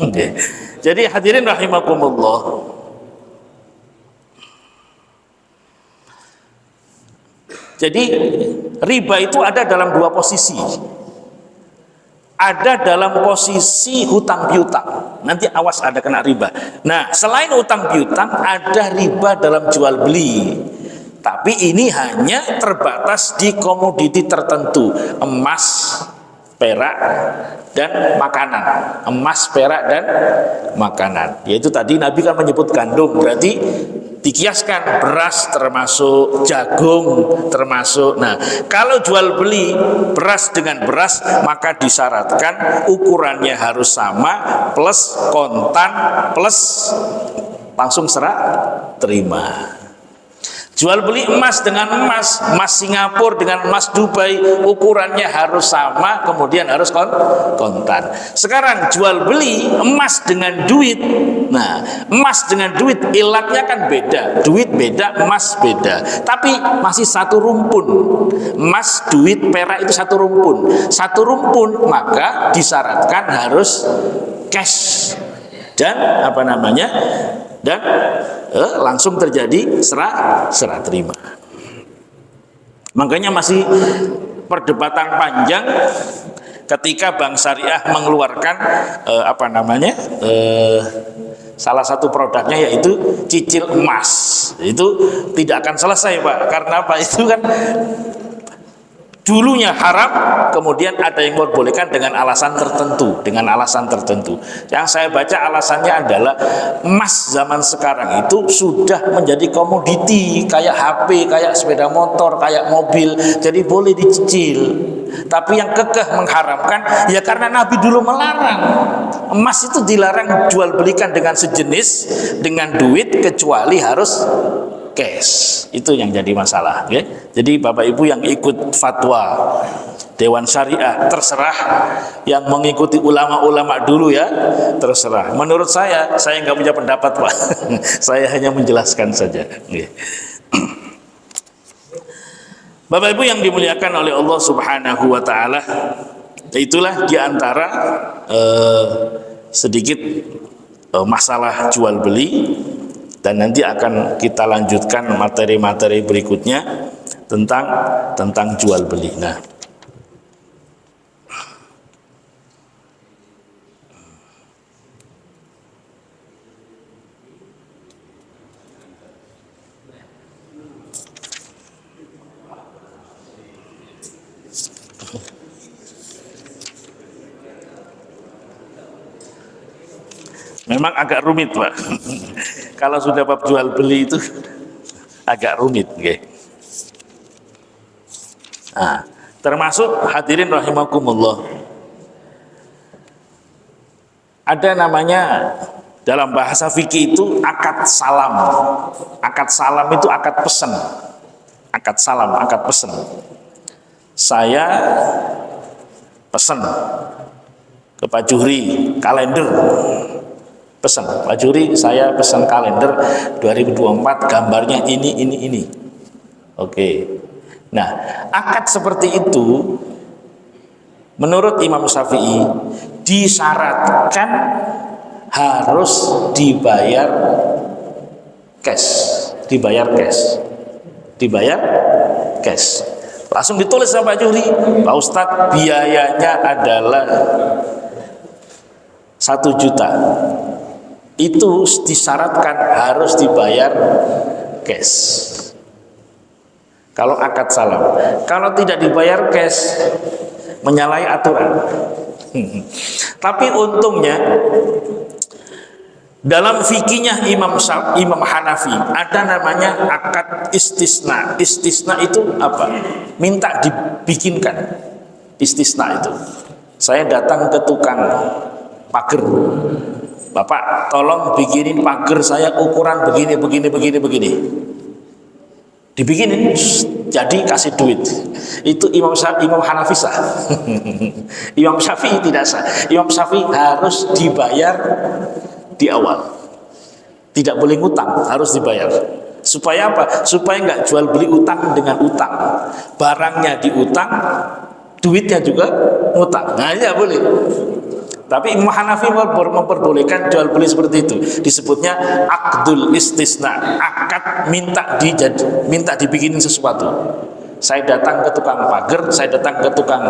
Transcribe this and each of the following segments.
Oke. Jadi hadirin rahimakumullah, jadi riba itu ada dalam dua posisi. Ada dalam posisi hutang piutang, nanti awas ada kena riba. Nah, selain hutang piutang ada riba dalam jual beli, tapi ini hanya terbatas di komoditi tertentu, emas, perak, dan makanan. Emas, perak, dan makanan. Yaitu tadi Nabi kan menyebut gandum, berarti dikiaskan beras termasuk, jagung termasuk. Nah, kalau jual beli beras dengan beras, maka disyaratkan ukurannya harus sama, plus kontan, plus langsung serah terima. Jual beli emas dengan emas, emas Singapura dengan emas Dubai, ukurannya harus sama, kemudian harus kontan. Sekarang jual beli emas dengan duit. Nah, emas dengan duit ilatnya kan beda, duit beda, emas beda, tapi masih satu rumpun. Emas, duit, perak itu satu rumpun. Satu rumpun, maka disyaratkan harus cash dan apa namanya? Dan langsung terjadi serah terima. Makanya masih perdebatan panjang ketika Bank Syariah mengeluarkan apa namanya, salah satu produknya yaitu cicil emas. Itu tidak akan selesai, Pak, karena apa? Itu kan dulunya haram, kemudian ada yang membolehkan dengan alasan tertentu, Yang saya baca alasannya adalah emas zaman sekarang itu sudah menjadi komoditi, kayak HP, kayak sepeda motor, kayak mobil, jadi boleh dicicil. Tapi yang kekeh mengharamkan ya karena Nabi dulu melarang. Emas itu dilarang jual belikan dengan sejenis dengan duit kecuali harus cash. Itu yang jadi masalah, ya. Jadi Bapak Ibu yang ikut fatwa Dewan Syariah terserah, yang mengikuti ulama-ulama dulu ya terserah. Menurut saya nggak punya pendapat, Pak. Saya hanya menjelaskan saja. Bapak Ibu yang dimuliakan oleh Allah Subhanahu wa taala, itulah diantara sedikit masalah jual beli. Dan nanti akan kita lanjutkan materi-materi berikutnya tentang jual beli. Nah, memang agak rumit, Pak. Kalau sudah bab jual beli itu agak rumit, okay. Nah, termasuk hadirin rahimakumullah, ada namanya dalam bahasa fikih itu akad salam. Akad salam itu akad pesan. Akad salam, akad pesan. Saya pesan ke Pak Juhri kalender. Pesan, Pak Juri, saya pesan kalender 2024, gambarnya ini. Oke. Nah, akad seperti itu menurut Imam Syafi'i disyaratkan harus dibayar cash. Langsung ditulis sama Pak Juri, Pak Ustadz, biayanya adalah 1 juta. Itu disyaratkan harus dibayar cash. Kalau akad salam, kalau tidak dibayar cash, menyalahi aturan. Tapi untungnya dalam fikihnya Imam Hanafi ada namanya akad istisna. Istisna itu apa? Minta dibikinkan. Istisna itu. Saya datang ke tukang pagar, Bapak tolong bikinin pagar saya ukuran begini. Dibikinin, jadi kasih duit. Itu Imam Hanafi sah. Imam Syafi'i tidak sah. Imam Syafi'i harus dibayar di awal. Tidak boleh ngutang, harus dibayar. Supaya apa? Supaya nggak jual beli utang dengan utang. Barangnya diutang, duitnya juga ngutang. Nah, ya boleh. Tapi Imam Hanafi memperbolehkan jual beli seperti itu. Disebutnya akdul istisna, akad minta dibikinin sesuatu. Saya datang ke tukang pagar, saya datang ke tukang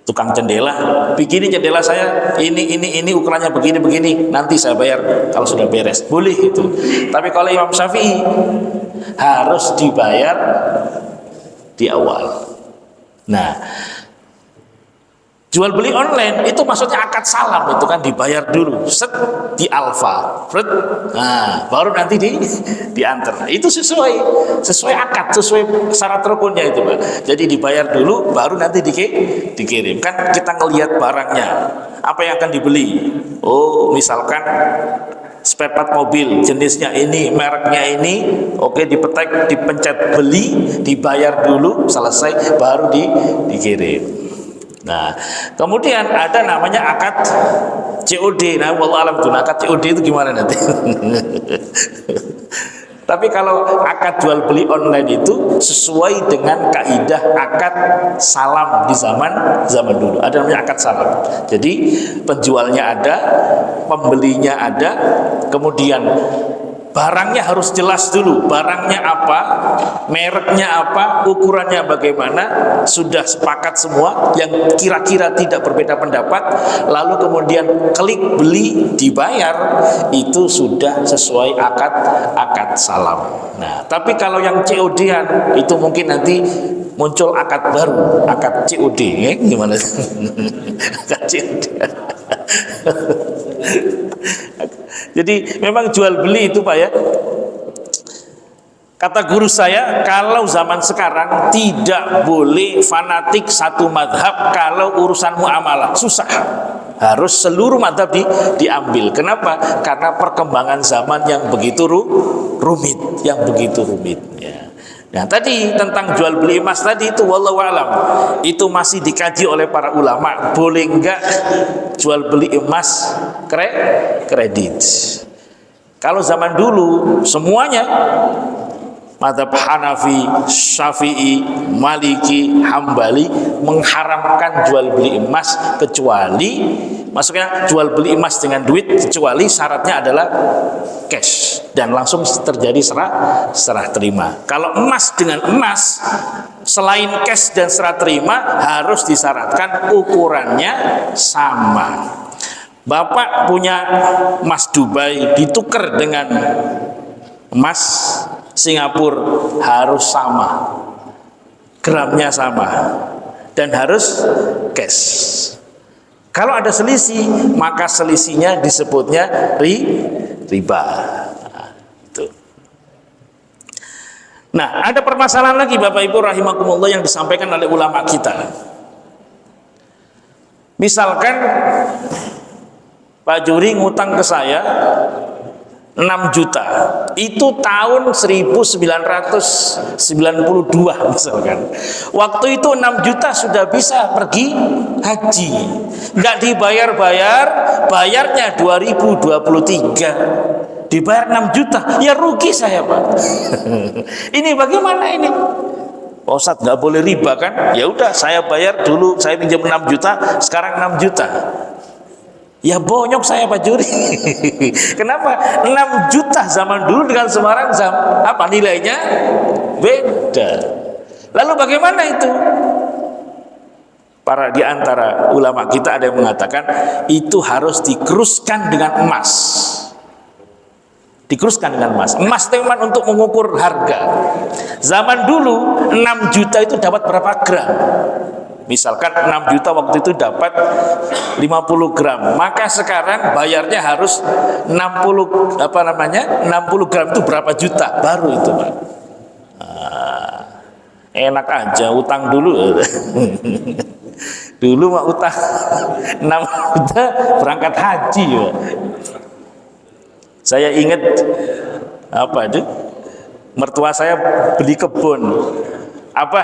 tukang jendela, bikinin jendela saya ini ukurannya begini, nanti saya bayar kalau sudah beres. Boleh itu. Tapi kalau Imam Syafi'i harus dibayar di awal. Nah, jual beli online itu maksudnya akad salam, itu kan dibayar dulu, set di alfa, nah baru nanti diantar. Itu sesuai akad, sesuai syarat rukunnya itu, Pak. Jadi dibayar dulu, baru nanti dikirim. Kan kita ngelihat barangnya, apa yang akan dibeli. Oh, misalkan spare part mobil, jenisnya ini, mereknya ini, oke, dipencet beli, dibayar dulu, selesai, baru dikirim. Nah, kemudian ada namanya akad COD. Nah, wallahualam, akad COD itu gimana nanti? Tapi kalau akad jual beli online itu sesuai dengan kaidah akad salam di zaman dulu. Ada namanya akad salam. Jadi penjualnya ada, pembelinya ada, kemudian barangnya harus jelas dulu, barangnya apa, mereknya apa, ukurannya bagaimana, sudah sepakat semua, yang kira-kira tidak berbeda pendapat, lalu kemudian klik beli, dibayar, itu sudah sesuai akad salam. Nah, tapi kalau yang COD-an itu mungkin nanti muncul akad baru, akad COD, ya? Gimana? Akad COD. Jadi memang jual beli itu, Pak, ya. Kata guru saya, kalau zaman sekarang tidak boleh fanatik satu madhab kalau urusan muamalah, susah. Harus seluruh madhab diambil. Kenapa? Karena perkembangan zaman yang begitu rumit, ya. Nah, tadi tentang jual beli emas tadi itu wallahu alam, itu masih dikaji oleh para ulama, boleh enggak jual beli emas kredit. Kalau zaman dulu semuanya mazhab Hanafi, Syafi'i, Maliki, Hambali mengharamkan jual beli emas, kecuali maksudnya jual beli emas dengan duit, kecuali syaratnya adalah cash dan langsung terjadi serah terima. Kalau emas dengan emas, selain cash dan serah terima, harus disyaratkan ukurannya sama. Bapak punya emas Dubai ditukar dengan emas Singapura, harus sama, gramnya sama, dan harus cash. Kalau ada selisih, maka selisihnya disebutnya riba. Nah, ada permasalahan lagi Bapak Ibu rahimakumullah yang disampaikan oleh ulama kita. Misalkan Pak Juri ngutang ke saya 6 juta, itu tahun 1992 misalkan. Waktu itu 6 juta sudah bisa pergi haji, nggak dibayar-bayar, bayarnya 2023, dibayar 6 juta, ya rugi saya, Pak. Ini bagaimana ini? Pak Ustadz, nggak boleh riba kan? Ya udah, saya bayar dulu, saya pinjam 6 juta, sekarang 6 juta. Ya bonyok saya Pak Juri. Kenapa? 6 juta zaman dulu dengan sekarang apa nilainya beda. Lalu bagaimana itu? Para di antara ulama kita ada yang mengatakan itu harus dikeruskan dengan emas. Dikeruskan dengan emas. Emas itu memang untuk mengukur harga. Zaman dulu 6 juta itu dapat berapa gram? Misalkan 6 juta waktu itu dapat 50 gram, maka sekarang bayarnya harus 60 gram itu berapa juta? Baru itu, Pak. Enak aja utang dulu. Dulu mah utang 6 juta berangkat haji, Pak. Saya ingat mertua saya beli kebun.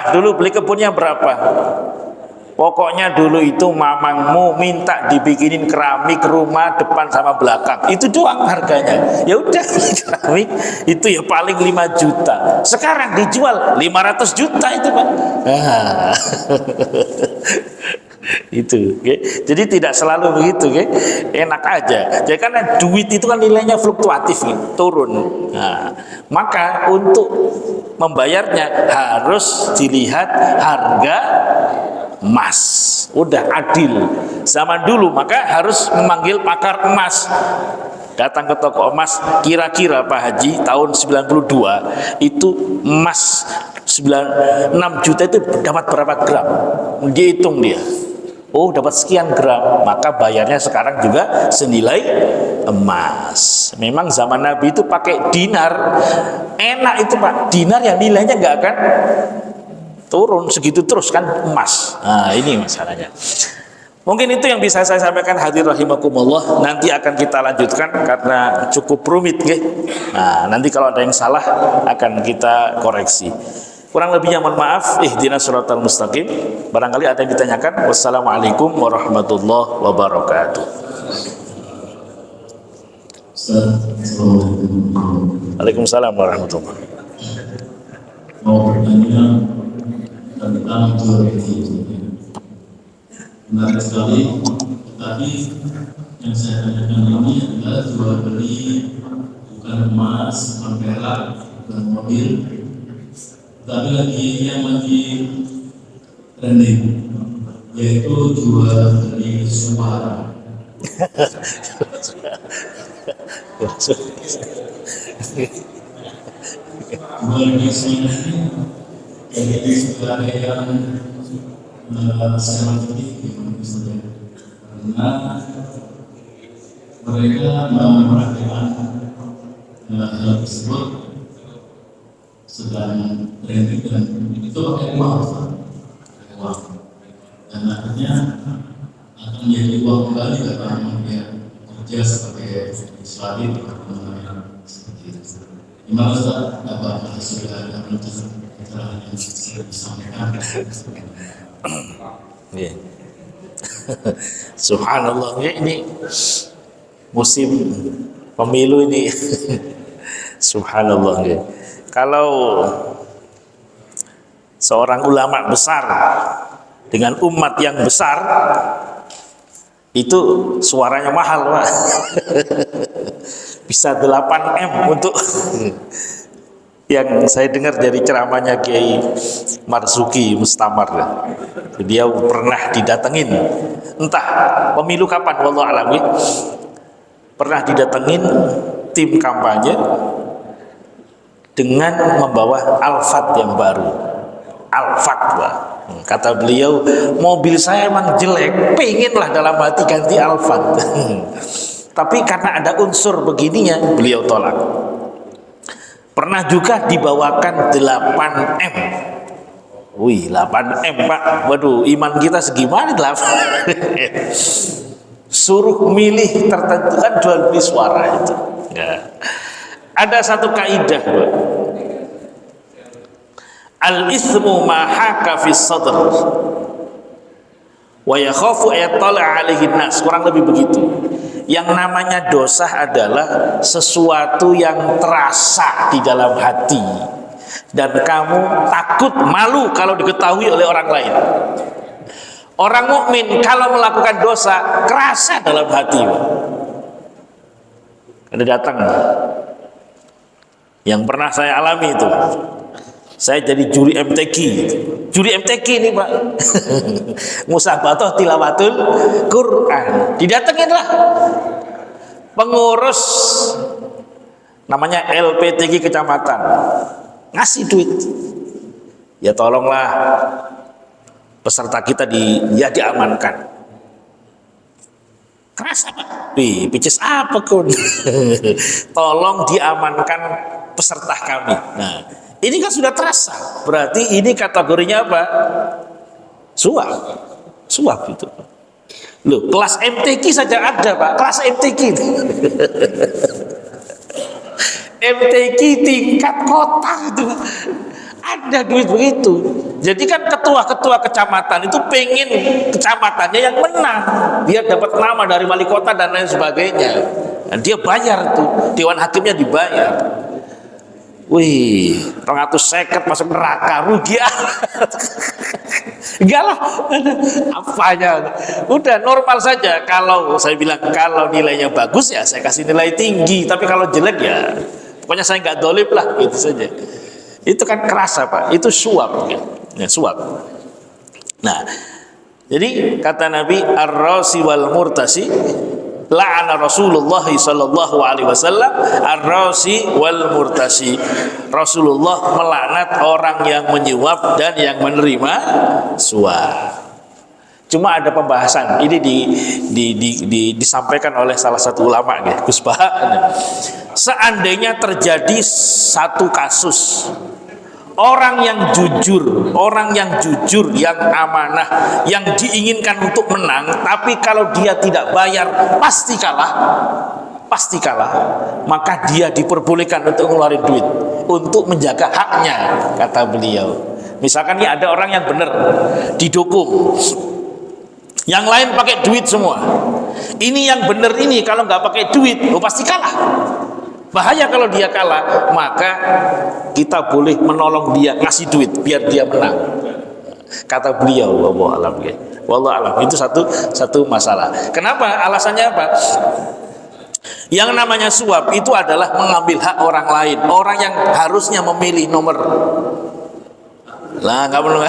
Dulu beli kebunnya berapa? Pokoknya dulu itu mamangmu minta dibikinin keramik rumah depan sama belakang. Itu doang harganya. Ya udah, keramik itu ya paling 5 juta. Sekarang dijual 500 juta itu, Pak. Itu, okay? Jadi tidak selalu begitu, okay? Enak aja. Jadi karena duit itu kan nilainya fluktuatif, okay? Turun. Nah, maka untuk membayarnya harus dilihat harga emas. Udah adil. Zaman dulu maka harus memanggil pakar emas. Datang ke toko emas, kira-kira Pak Haji tahun 92 itu emas 6 juta itu dapat berapa gram? Dihitung dia. Oh, dapat sekian gram, maka bayarnya sekarang juga senilai emas. Memang zaman Nabi itu pakai dinar. Enak itu Pak, dinar yang nilainya nggak akan turun segitu terus kan emas. Nah, ini masalahnya. Mungkin itu yang bisa saya sampaikan, hadir rahimakumullah. Nanti akan kita lanjutkan karena cukup rumit, nggih. Nah, nanti kalau ada yang salah akan kita koreksi. Kurang lebihnya mohon maaf. Ihdinas shiratal mustaqim. Barangkali ada yang ditanyakan. Wassalamualaikum warahmatullahi wabarakatuh. Waalaikumsalam warahmatullahi wabarakatuh. Mau bertanya tentang jual beli. Menarik sekali. Tadi yang saya tanyakan ini adalah jual beli bukan emas, bukan perak, bukan mobil, tapi lagi yang lagi trending, yaitu jual beli suara. Jual beli suara ini jadi sebagai yang selanjutnya karena mereka memperhatikan hal tersebut sedang trending dan itu pakai uang, dan akhirnya akan menjadi uang kembali karena dia kerja sebagai suami seperti itu. Gimana Ustaz? Apakah sudah ada pencerahan yang bisa disampaikan? Yeah. Subhanallah, ini musim pemilu ini. Subhanallah, ya. Kalau seorang ulama besar dengan umat yang besar itu suaranya mahal, Pak. Bisa 8M untuk yang saya dengar dari ceramahnya Kiai Marzuki Mustamar. Dia pernah didatengin, entah pemilu kapan, wallahu a'lam, pernah didatengin tim kampanye dengan membawa Alphard yang baru. Alphard, Pak. Kata beliau, mobil saya emang jelek, pengenlah dalam hati ganti Alphard. Tapi karena ada unsur begininya, beliau tolak. Pernah juga dibawakan 8M. Wih, 8M, Pak. Waduh, iman kita segimana 8M? Suruh milih tertentu, kan jual beli suara itu. Ya. Ada satu kaidah, Pak. Al-ithmu ma haka fi sadr wa yakhafu ayatala alaihi nas. Kurang lebih begitu. Yang namanya dosa adalah sesuatu yang terasa di dalam hati dan kamu takut malu kalau diketahui oleh orang lain. Orang mukmin kalau melakukan dosa kerasa dalam hati. Ada datang yang pernah saya alami itu. Saya jadi juri MTQ. Juri MTQ ini, Pak. Musabatoh tilawatul Quran. Didatenginlah pengurus namanya LPTQ kecamatan. Ngasih duit. Ya tolonglah peserta kita diamankan. Kerasa, Pak. Wih, picis apa kun? Tolong diamankan peserta kami. Nah, ini kan sudah terasa. Berarti ini kategorinya apa? Suap. Suap itu. Loh, kelas MTQ saja ada, Pak. Kelas MTQ itu. MTQ tingkat kota itu. Ada duit begitu. Jadi kan ketua-ketua kecamatan itu pengen kecamatannya yang menang. Biar dapat nama dari wali kota dan lain sebagainya. Dan dia bayar tuh. Dewan hakimnya dibayar. Wih, 250 masuk neraka, rugi. Enggak lah, apanya. Udah normal saja. Kalau saya bilang kalau nilainya bagus ya saya kasih nilai tinggi, tapi kalau jelek ya pokoknya saya nggak dolim lah, gitu saja. Itu kan kerasa Pak, itu suap, ya, suap. Nah, jadi kata Nabi ar-rasi wal murtasi, la'ana Rasulullah sallallahu alaihi wasallam ar-rasi wal murtasi. Rasulullah melaknat orang yang menyuap dan yang menerima suap. Cuma ada pembahasan ini disampaikan oleh salah satu ulama, Gus Baha. Seandainya terjadi satu kasus orang yang jujur, yang amanah, yang diinginkan untuk menang, tapi kalau dia tidak bayar pasti kalah, maka dia diperbolehkan untuk ngeluarin duit untuk menjaga haknya, kata beliau. Misalkan ini ada orang yang benar didukung, yang lain pakai duit semua, ini yang benar ini kalau nggak pakai duit, pasti kalah. Bahaya kalau dia kalah, maka kita boleh menolong dia, ngasih duit biar dia menang, kata beliau. Wallahu alam, wallahu alam. Itu satu masalah. Kenapa? Alasannya apa? Yang namanya suap itu adalah mengambil hak orang lain, orang yang harusnya memilih nomor. Lah nggak perlu.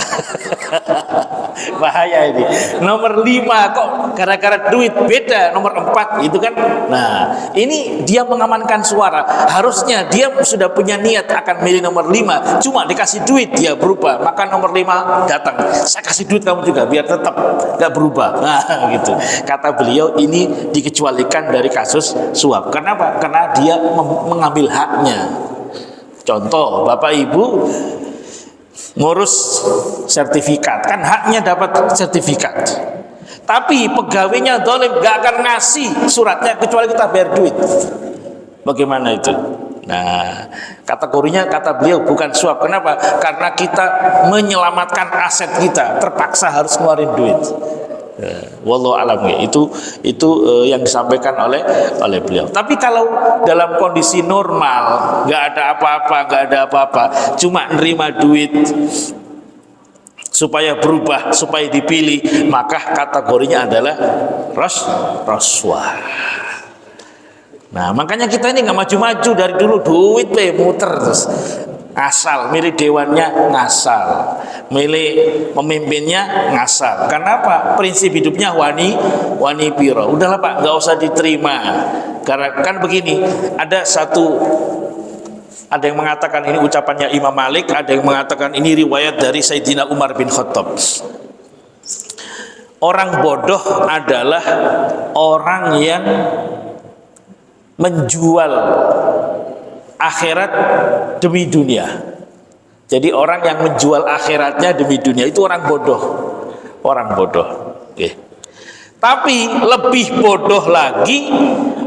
Bahaya ini. Nomor 5 kok gara-gara duit beda nomor 4 itu kan. Nah, ini dia mengamankan suara. Harusnya dia sudah punya niat akan milih nomor 5, cuma dikasih duit dia berubah. Maka nomor 5 datang, saya kasih duit kamu juga biar tetap nggak berubah. Nah, gitu. Kata beliau ini dikecualikan dari kasus suap. Kenapa? Karena dia mengambil haknya. Contoh, Bapak Ibu ngurus sertifikat, kan haknya dapat sertifikat, tapi pegawainya dolim, gak akan ngasih suratnya kecuali kita bayar duit. Bagaimana itu? Nah, kategorinya kata beliau bukan suap. Kenapa? Karena kita menyelamatkan aset kita, terpaksa harus ngeluarin duit. Wallahu alam, itu yang disampaikan oleh beliau. Tapi kalau dalam kondisi normal, nggak ada apa-apa, cuma nerima duit supaya berubah, supaya dipilih, maka kategorinya adalah rasuah. Nah, makanya kita ini nggak maju-maju dari dulu, duit muter terus. Ngasal, milih dewannya ngasal, milih pemimpinnya ngasal. Kenapa? Prinsip hidupnya wani piro. Udahlah Pak, nggak usah diterima. Karena kan begini, ada yang mengatakan ini ucapannya Imam Malik, ada yang mengatakan ini riwayat dari Sayyidina Umar bin Khattab. Orang bodoh adalah orang yang menjual akhirat demi dunia. Jadi orang yang menjual akhiratnya demi dunia itu orang bodoh. Okay. Tapi lebih bodoh lagi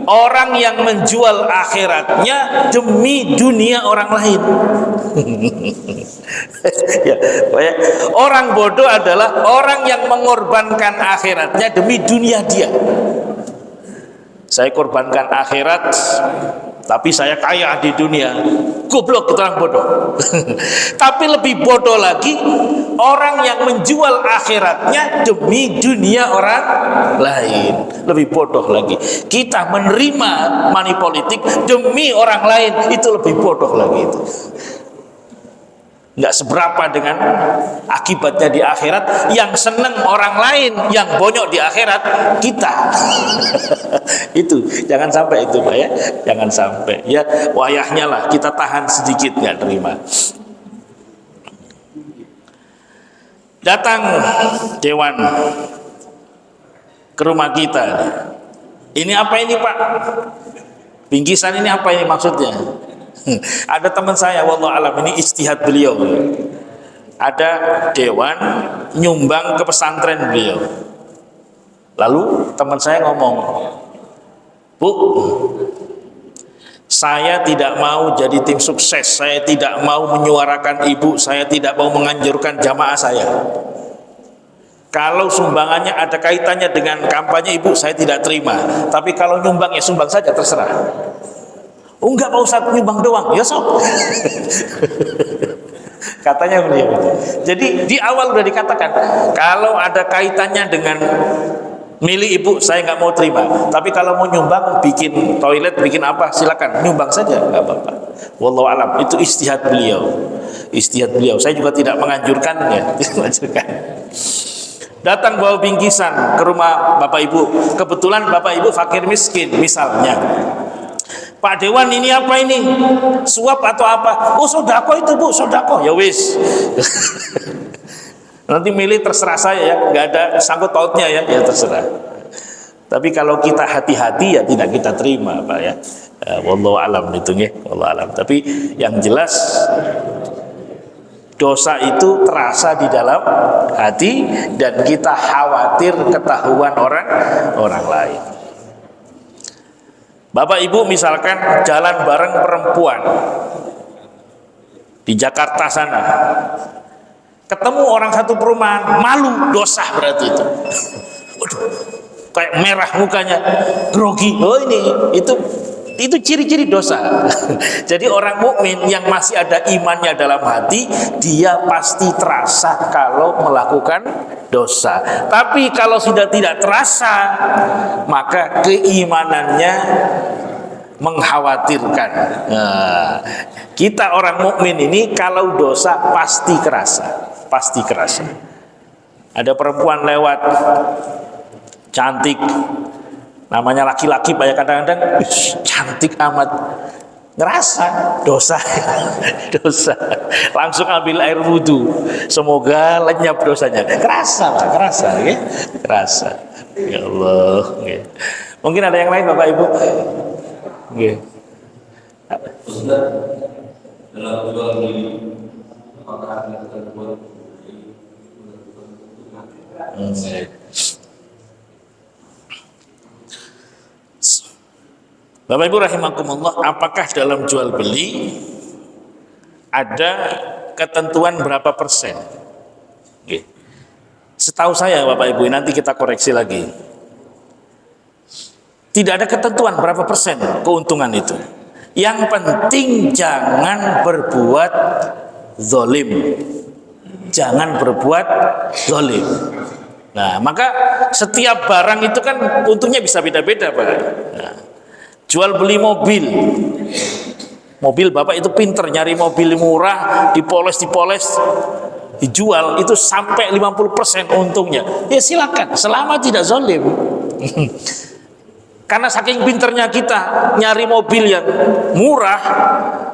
orang yang menjual akhiratnya demi dunia orang lain. Ya, orang bodoh adalah orang yang mengorbankan akhiratnya demi dunia dia. Saya korbankan akhirat, tapi saya kaya di dunia. Goblok, itu orang bodoh. Tapi lebih bodoh lagi orang yang menjual akhiratnya demi dunia orang lain. Lebih bodoh lagi. Kita menerima money politik demi orang lain, itu lebih bodoh lagi itu. Nggak seberapa dengan akibatnya di akhirat. Yang seneng orang lain, yang bonyok di akhirat kita. Itu jangan sampai itu Pak ya, jangan sampai ya. Wayahnya lah kita tahan sedikit, nggak terima. Datang dewan ke rumah kita. Ini apa ini Pak? Bingkisan ini apa ini maksudnya? Ada teman saya, wallahu alam, ini ijtihad beliau. Ada dewan nyumbang ke pesantren beliau. Lalu teman saya ngomong, Bu, saya tidak mau jadi tim sukses, saya tidak mau menyuarakan ibu, saya tidak mau menganjurkan jamaah saya. Kalau sumbangannya ada kaitannya dengan kampanye ibu, saya tidak terima. Tapi kalau nyumbang ya sumbang saja, terserah. Oh enggak Pak Ustadz, nyumbang doang. Ya sok. Katanya beliau itu. Jadi di awal udah dikatakan kalau ada kaitannya dengan milik ibu saya nggak mau terima. Tapi kalau mau nyumbang, bikin toilet, bikin apa, silakan nyumbang saja, nggak apa-apa. Wallahu alam. Itu istihad beliau. Istihad beliau. Saya juga tidak menganjurkan ya. Tidak menganjurkan. Datang bawa bingkisan ke rumah Bapak Ibu. Kebetulan Bapak Ibu fakir miskin misalnya. Pak Dewan ini apa ini? Suap atau apa? Oh sodako itu Bu, sodako. Ya wis. Nanti milih terserah saya ya, nggak ada sangkut pautnya ya, ya terserah. Tapi kalau kita hati-hati ya tidak kita terima Pak ya. Wallahu alam itu ya, wallahu alam. Tapi yang jelas dosa itu terasa di dalam hati dan kita khawatir ketahuan orang lain. Bapak Ibu misalkan jalan bareng perempuan di Jakarta sana, ketemu orang satu perumahan, malu, dosa berarti itu. Waduh, kayak merah mukanya, grogi. Oh ini itu ciri-ciri dosa. Jadi orang mukmin yang masih ada imannya dalam hati, dia pasti terasa kalau melakukan dosa. Tapi kalau sudah tidak terasa, maka keimanannya mengkhawatirkan. Nah, kita orang mukmin ini kalau dosa pasti kerasa. Ada perempuan lewat cantik, namanya laki-laki banyak kadang-kadang cantik amat, ngerasa dosa. Langsung ambil air wudhu, semoga lenyap dosanya. Kerasa ya? Kerasa. Ya Allah ya. Mungkin ada yang lain Bapak Ibu ya. Ustaz, dalam jual beli apakah kita buat Bapak Ibu rahimakumullah, apakah dalam jual beli ada ketentuan berapa persen? Oke. Setahu saya Bapak Ibu, nanti kita koreksi lagi. Tidak ada ketentuan berapa persen keuntungan itu. Yang penting jangan berbuat zalim. Jangan berbuat zalim. Nah, maka setiap barang itu kan untungnya bisa beda-beda Pak. Nah, jual beli mobil Bapak itu pinter nyari mobil murah, dipoles dijual itu sampai 50% untungnya. Ya silakan, selama tidak zalim. Karena saking pinternya kita nyari mobil yang murah,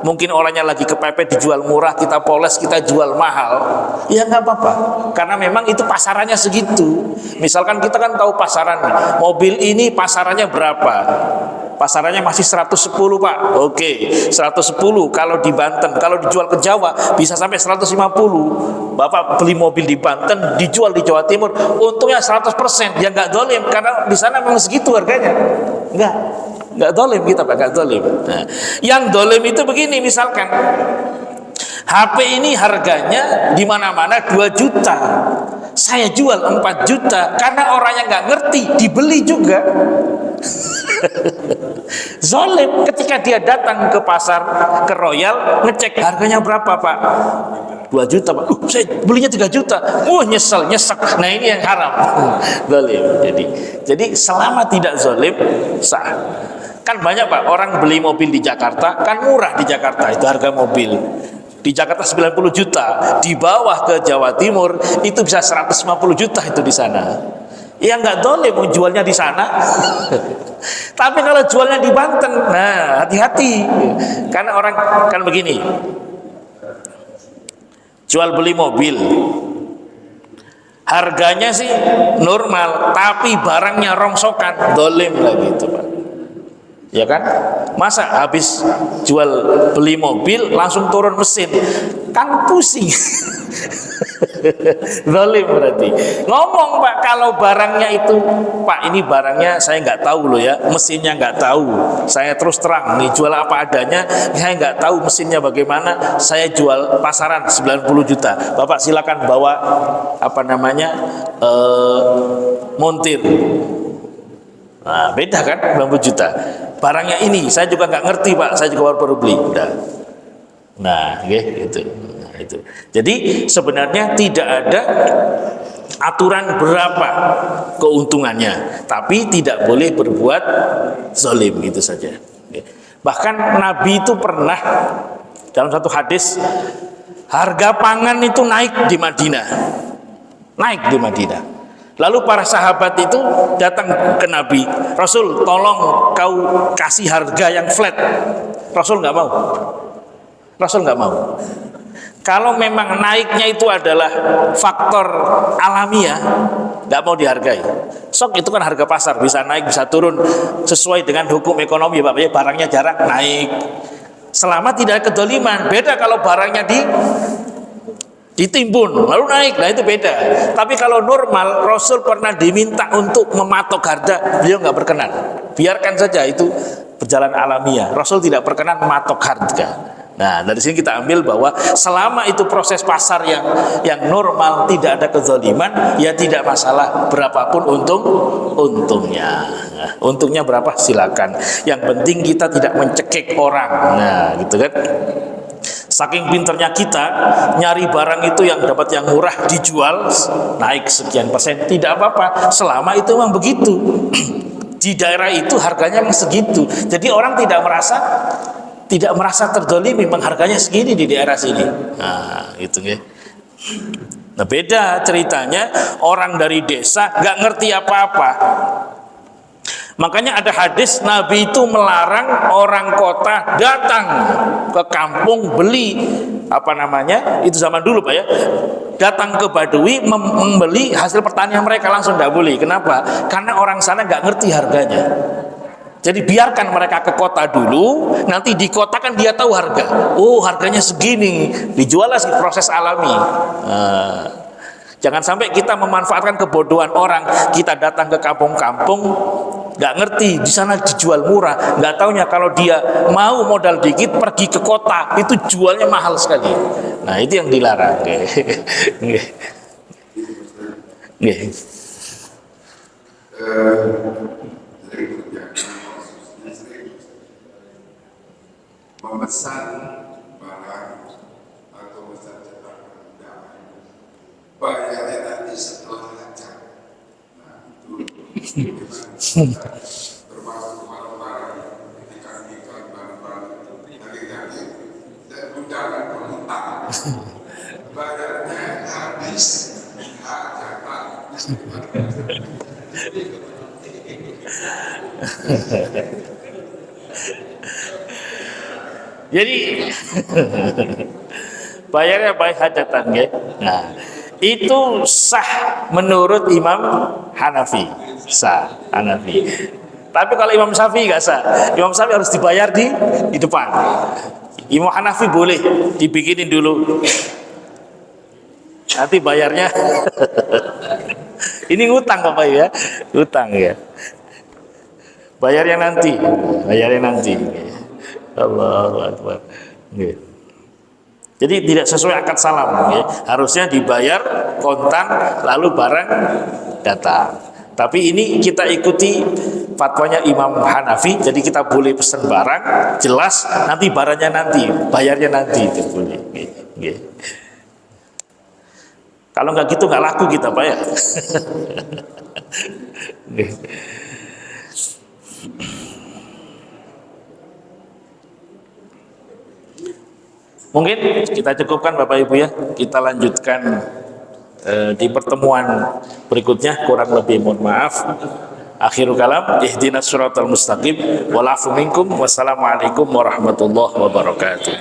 mungkin orangnya lagi kepepet dijual murah, kita poles, kita jual mahal, ya nggak apa-apa. Karena memang itu pasarannya segitu. Misalkan kita kan tahu pasaran, mobil ini pasarannya berapa? Pasarannya masih 110 Pak. Oke, 110 kalau di Banten, kalau dijual ke Jawa bisa sampai 150. Bapak beli mobil di Banten, dijual di Jawa Timur, untungnya 100%. Ya nggak dolim, karena di sana memang segitu harganya. Nggak dolim kita Pak, nggak dolim. Nah, yang dolim itu begini, misalkan HP ini harganya di mana-mana 2 juta. Saya jual 4 juta karena orang yang nggak ngerti dibeli juga. Zolim ketika dia datang ke pasar, ke Royal, ngecek harganya berapa Pak, 2 juta Pak, saya belinya 3 juta, nyesek. Nah ini yang haram. Zolim. Jadi selama tidak zolim sah. Kan banyak Pak orang beli mobil di Jakarta, kan murah di Jakarta itu harga mobil. Di Jakarta 90 juta, di bawah ke Jawa Timur itu bisa 150 juta itu di sana. Ya nggak dolim jualnya di sana. Tapi kalau jualnya di Banten, nah hati-hati. Karena orang kan begini, jual beli mobil harganya sih normal, tapi barangnya rongsokan, dolim lah gitu Pak. Ya kan? Masa habis jual beli mobil langsung turun mesin, kan pusing. Zalim berarti. Ngomong Pak, kalau barangnya itu, Pak ini barangnya saya nggak tahu loh ya, mesinnya nggak tahu. Saya terus terang nih jual apa adanya, saya nggak tahu mesinnya bagaimana. Saya jual pasaran 90 juta. Bapak silakan bawa apa namanya montir. Nah, beda kan 90 juta. barangnya ini, saya juga nggak ngerti Pak, saya juga baru beli. Udah. Nah, gitu. Nah, itu. Jadi sebenarnya tidak ada aturan berapa keuntungannya, tapi tidak boleh berbuat zalim, gitu saja. Bahkan Nabi itu pernah dalam satu hadis, harga pangan itu naik di Madinah. Naik di Madinah. Lalu para sahabat itu datang ke Nabi, Rasul, tolong kau kasih harga yang flat. Rasul nggak mau. Rasul nggak mau. Kalau memang naiknya itu adalah faktor alamiah, nggak mau dihargai. Sok itu kan harga pasar, bisa naik, bisa turun sesuai dengan hukum ekonomi, Pak. Barangnya jarang naik. Selama tidak ada kedzaliman. Beda kalau barangnya ditimbun lalu naik, nah itu beda. Tapi kalau normal, Rasul pernah diminta untuk mematok harga, beliau nggak berkenan. Biarkan saja itu berjalan alamiah. Rasul tidak berkenan mematok harga. Nah, dari sini kita ambil bahwa selama itu proses pasar yang normal, tidak ada kezaliman, ya tidak masalah berapapun untungnya. Nah, untungnya berapa silakan. Yang penting kita tidak mencekik orang. Nah, gitu kan. Saking pinternya kita nyari barang itu yang dapat yang murah dijual naik sekian persen, tidak apa-apa selama itu memang begitu. Di daerah itu harganya memang segitu, jadi orang tidak merasa terzalimi, memang harganya segini di daerah sini. Nah, gitu ya. Nah, beda ceritanya orang dari desa nggak ngerti apa-apa. Makanya ada hadis Nabi itu melarang orang kota datang ke kampung beli itu zaman dulu Pak ya, datang ke Badui membeli hasil pertanian mereka, langsung tidak boleh. Kenapa? Karena orang sana nggak ngerti harganya. Jadi biarkan mereka ke kota dulu, nanti di kota kan dia tahu harga. Oh, harganya segini, dijuallah proses alami. Jangan sampai kita memanfaatkan kebodohan orang, kita datang ke kampung-kampung nggak ngerti di sana dijual murah, nggak taunya kalau dia mau modal dikit pergi ke kota itu jualnya mahal sekali. Nah, itu yang dilarang. Memesan barang atau memesan cetakan undangan, bayarnya nanti setelah lancar. Nah, itu termasuk barang-barang ketika nikah, barang-barang itu nanti dan undangan berhutang, bayarnya habis hajatan. Jadi bayarnya baik hajatan ya. Nah, itu sah menurut Imam Hanafi, sah Hanafi. Tapi kalau Imam Syafi'i nggak sah. Imam Syafi'i harus dibayar di depan. Imam Hanafi boleh dibikinin dulu, nanti bayarnya ini ngutang Bapak ya, utang ya. Bayarnya nanti. Allahu Akbar. Jadi tidak sesuai akad salam ya. Harusnya dibayar kontan lalu barang datang. Tapi ini kita ikuti fatwanya Imam Hanafi, jadi kita boleh pesan barang jelas, nanti barangnya nanti, bayarnya nanti, itu boleh. Kalau nggak gitu nggak laku kita Pak ya. Mungkin kita cukupkan Bapak Ibu ya, kita lanjutkan di pertemuan berikutnya. Kurang lebih mohon maaf. Akhirul kalam, ihdinas siratal mustaqim, wal afu minkum, wassalamualaikum warahmatullahi wabarakatuh.